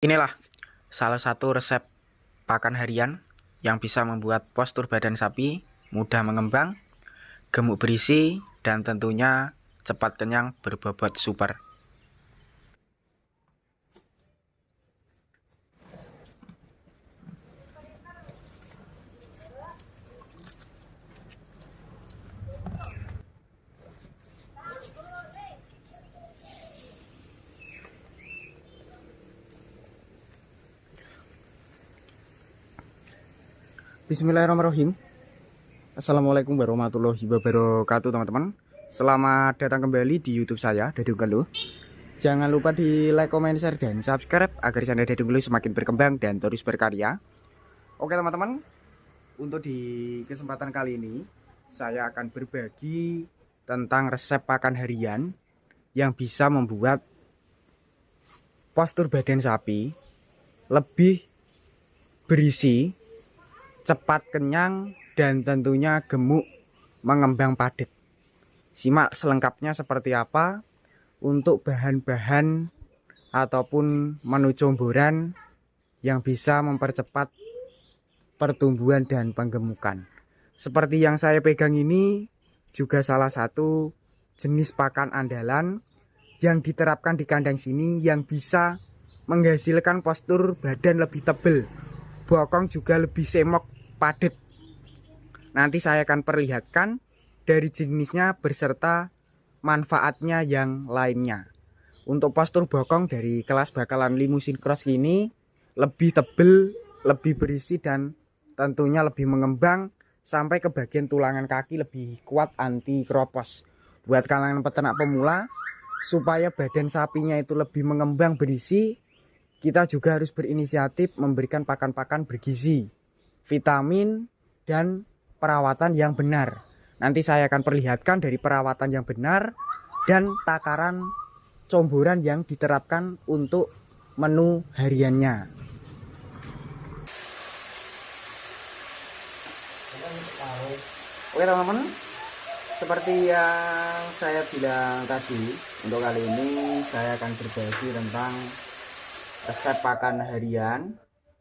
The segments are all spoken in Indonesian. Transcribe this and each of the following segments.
Inilah salah satu resep pakan harian yang bisa membuat postur badan sapi mudah mengembang, gemuk berisi, dan tentunya cepat kenyang berbobot super. Bismillahirrahmanirrahim. Assalamualaikum warahmatullahi wabarakatuh teman-teman. Selamat datang kembali di YouTube saya, Dadung Galuh. Jangan lupa di like, comment, share, dan subscribe agar channel Dadung Galuh semakin berkembang dan terus berkarya. Oke teman-teman, untuk di kesempatan kali ini saya akan berbagi tentang resep pakan harian yang bisa membuat postur badan sapi lebih berisi, cepat kenyang, dan tentunya gemuk mengembang padat. Simak selengkapnya seperti apa untuk bahan-bahan ataupun menu comboran yang bisa mempercepat pertumbuhan dan penggemukan. Seperti yang saya pegang ini juga salah satu jenis pakan andalan yang diterapkan di kandang sini yang bisa menghasilkan postur badan lebih tebal, bokong juga lebih semok padat. Nanti saya akan perlihatkan dari jenisnya beserta manfaatnya yang lainnya. Untuk postur bokong dari kelas bakalan limusin cross ini lebih tebal, lebih berisi, dan tentunya lebih mengembang sampai ke bagian tulangan kaki lebih kuat anti kropos. Buat kalangan peternak pemula, supaya badan sapinya itu lebih mengembang berisi, kita juga harus berinisiatif memberikan pakan-pakan bergizi, vitamin, dan perawatan yang benar. Nanti saya akan perlihatkan dari perawatan yang benar dan takaran comboran yang diterapkan untuk menu hariannya. Oke teman-teman, seperti yang saya bilang tadi, untuk kali ini saya akan berbagi tentang resep pakan harian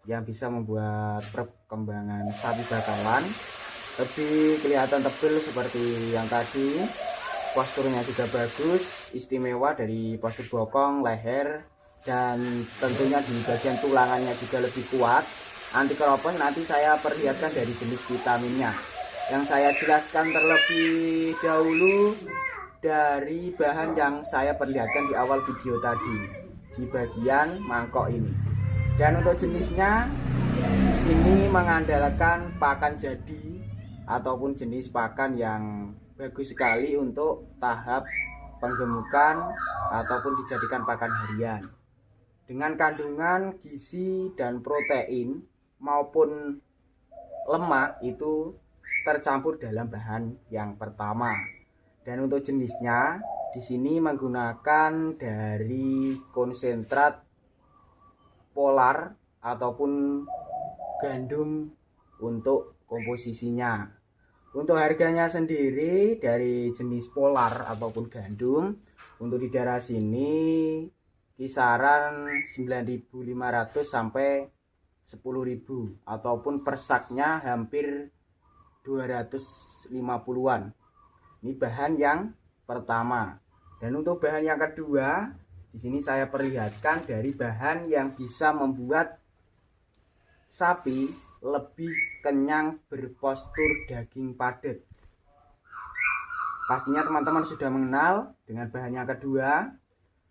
yang bisa membuat perkembangan sapi bakalan lebih kelihatan tebal seperti yang tadi. Posturnya juga bagus, istimewa dari postur bokong, leher, dan tentunya di bagian tulangannya juga lebih kuat, anti keropos. Nanti saya perlihatkan dari jenis vitaminnya yang saya jelaskan terlebih dahulu dari bahan yang saya perlihatkan di awal video tadi di bagian mangkok ini. Dan untuk jenisnya di sini mengandalkan pakan jadi ataupun jenis pakan yang bagus sekali untuk tahap penggemukan ataupun dijadikan pakan harian dengan kandungan gizi dan protein maupun lemak itu tercampur dalam bahan yang pertama. Dan untuk jenisnya di sini menggunakan dari konsentrat polar ataupun gandum untuk komposisinya. Untuk harganya sendiri dari jenis polar ataupun gandum untuk di daerah sini kisaran 9.500 sampai 10.000 ataupun per saknya hampir 250-an. Ini bahan yang pertama. Dan untuk bahan yang kedua, di sini saya perlihatkan dari bahan yang bisa membuat sapi lebih kenyang berpostur daging padat. Pastinya teman-teman sudah mengenal dengan bahan yang kedua.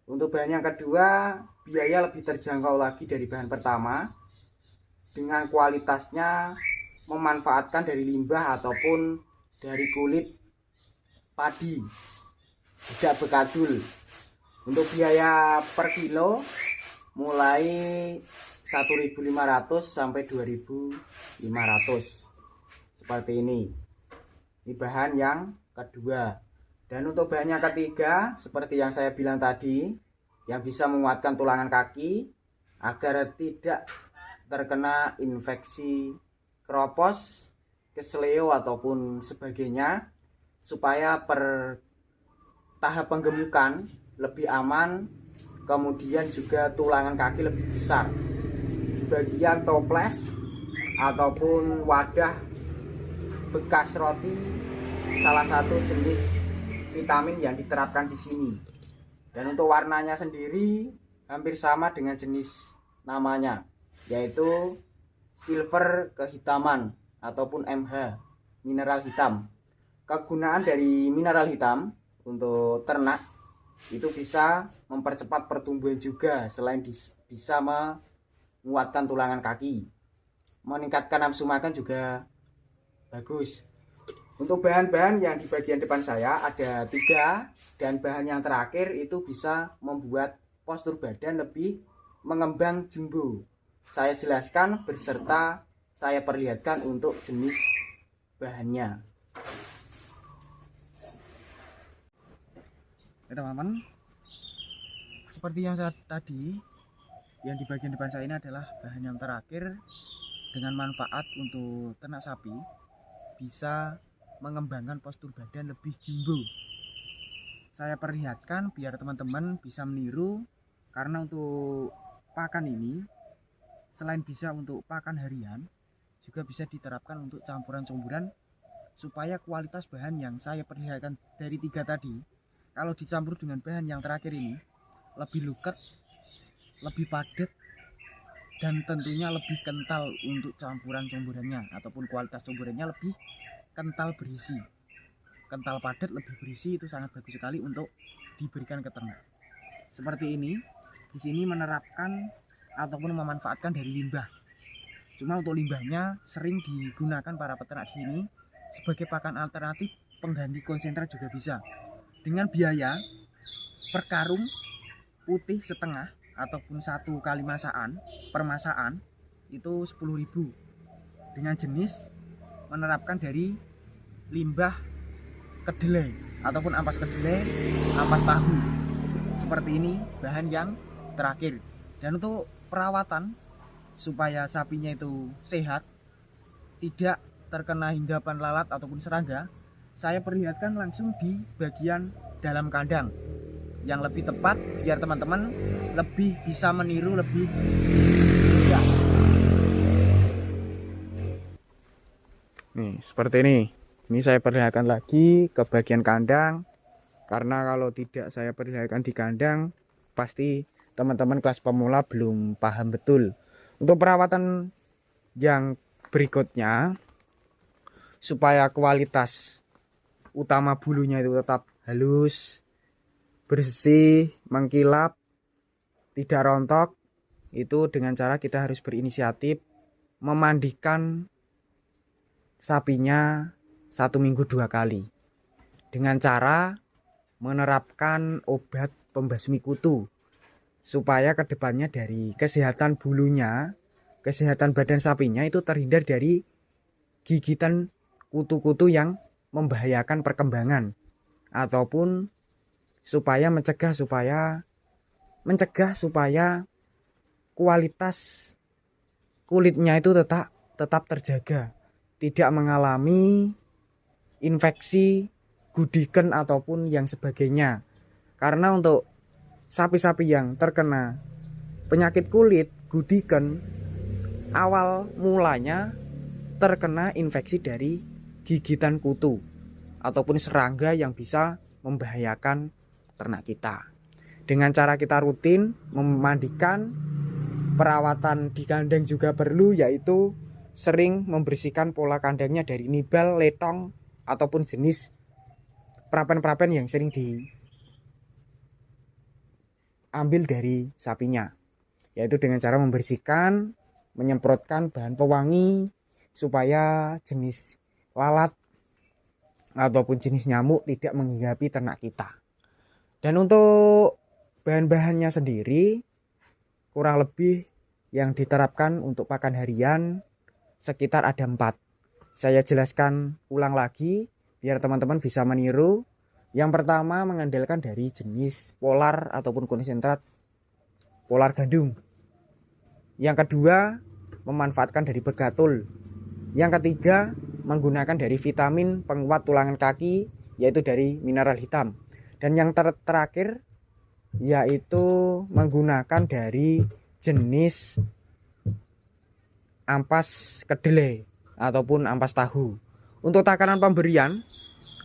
Untuk bahan yang kedua, biaya lebih terjangkau lagi dari bahan pertama. Dengan kualitasnya memanfaatkan dari limbah ataupun dari kulit padi, tidak bekadul. Untuk biaya per kilo mulai 1.500 sampai 2.500 seperti ini. Ini bahan yang kedua. Dan untuk bahan yang ketiga, seperti yang saya bilang tadi, yang bisa menguatkan tulangan kaki agar tidak terkena infeksi kropos, kesleo ataupun sebagainya, supaya per tahap penggemukan lebih aman, kemudian juga tulangan kaki lebih besar. Di bagian toples ataupun wadah bekas roti, salah satu jenis vitamin yang diterapkan di sini. Dan untuk warnanya sendiri hampir sama dengan jenis namanya, yaitu silver kehitaman ataupun MH, mineral hitam. Kegunaan dari mineral hitam untuk ternak itu bisa mempercepat pertumbuhan juga, selain bisa menguatkan tulangan kaki, meningkatkan nafsu makan juga bagus. Untuk bahan-bahan yang di bagian depan saya ada 3, dan bahan yang terakhir itu bisa membuat postur badan lebih mengembang jumbo. Saya jelaskan berserta saya perlihatkan untuk jenis bahannya. Teman-teman, seperti yang tadi, yang di bagian depan saya ini adalah bahan yang terakhir dengan manfaat untuk ternak sapi, bisa mengembangkan postur badan lebih jumbo. Saya perlihatkan biar teman-teman bisa meniru, karena untuk pakan ini selain bisa untuk pakan harian, juga bisa diterapkan untuk campuran-campuran supaya kualitas bahan yang saya perlihatkan dari 3 tadi, kalau dicampur dengan bahan yang terakhir ini lebih luket, lebih padat, dan tentunya lebih kental untuk campuran-campurannya ataupun kualitas campurannya lebih kental berisi, kental padat, lebih berisi. Itu sangat bagus sekali untuk diberikan ke ternak. Seperti ini, di sini menerapkan ataupun memanfaatkan dari limbah. Cuma untuk limbahnya sering digunakan para peternak di sini sebagai pakan alternatif pengganti konsentrat juga bisa. Dengan biaya per karung putih setengah ataupun 1 kali masaan per masaan itu 10.000. Dengan jenis menerapkan dari limbah kedelai ataupun ampas kedelai, ampas tahu. Seperti ini bahan yang terakhir. Dan untuk perawatan supaya sapinya itu sehat, tidak terkena hindapan lalat ataupun serangga, saya perlihatkan langsung di bagian dalam kandang yang lebih tepat biar teman-teman lebih bisa meniru lebih mudah. Nih, seperti ini. Ini saya perlihatkan lagi ke bagian kandang, karena kalau tidak saya perlihatkan di kandang, pasti teman-teman kelas pemula belum paham betul. Untuk perawatan yang berikutnya, supaya kualitas utama bulunya itu tetap halus, bersih, mengkilap, tidak rontok, itu dengan cara kita harus berinisiatif memandikan sapinya 1 minggu 2 kali dengan cara menerapkan obat pembasmi kutu, supaya kedepannya dari kesehatan bulunya, kesehatan badan sapinya itu terhindar dari gigitan kutu-kutu yang membahayakan perkembangan, ataupun mencegah supaya kualitas kulitnya itu tetap terjaga, tidak mengalami infeksi, gudiken ataupun yang sebagainya. Karena untuk sapi-sapi yang terkena penyakit kulit, gudiken, awal mulanya terkena infeksi dari gigitan kutu ataupun serangga yang bisa membahayakan ternak kita. Dengan cara kita rutin memandikan, perawatan di kandang juga perlu, yaitu sering membersihkan pola kandangnya dari nibal, letong, ataupun jenis perapen-perapen yang sering diambil dari sapinya, yaitu dengan cara membersihkan, menyemprotkan bahan pewangi supaya jenis lalat ataupun jenis nyamuk tidak menghinggapi ternak kita. Dan untuk bahan-bahannya sendiri kurang lebih yang diterapkan untuk pakan harian sekitar ada 4. Saya jelaskan ulang lagi biar teman-teman bisa meniru. Yang pertama mengandalkan dari jenis polar ataupun konsentrat polar gandum. Yang kedua memanfaatkan dari begatul. Yang ketiga menggunakan dari vitamin penguat tulangan kaki, yaitu dari mineral hitam. Dan yang terakhir yaitu menggunakan dari jenis ampas kedelai ataupun ampas tahu. Untuk takaran pemberian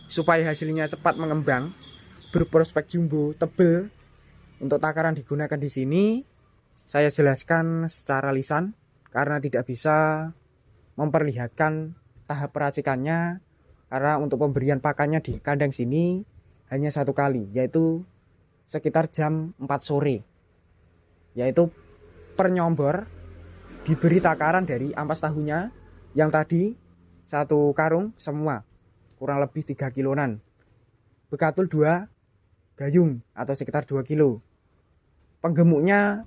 supaya hasilnya cepat mengembang, berprospek jumbo, tebal, untuk takaran digunakan di sini saya jelaskan secara lisan karena tidak bisa memperlihatkan tahap peracikannya, karena untuk pemberian pakannya di kandang sini hanya 1 kali, yaitu sekitar jam 4 sore, yaitu per nyombor diberi takaran dari ampas tahunya yang tadi 1 karung semua kurang lebih 3 kiloan, bekatul 2 gayung atau sekitar 2 kilo, penggemuknya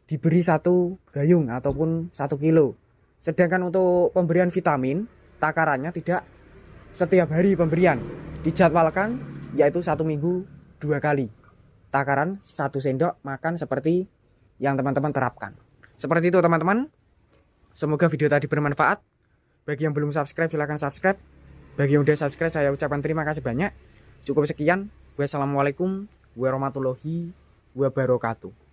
diberi 1 gayung ataupun 1 kilo. Sedangkan untuk pemberian vitamin takarannya tidak setiap hari pemberian, dijadwalkan yaitu 1 minggu 2 kali takaran 1 sendok makan seperti yang teman-teman terapkan. Seperti itu teman-teman. Semoga video tadi bermanfaat. Bagi yang belum subscribe silahkan subscribe. Bagi yang udah subscribe saya ucapkan terima kasih banyak. Cukup sekian. Wassalamualaikum warahmatullahi wabarakatuh.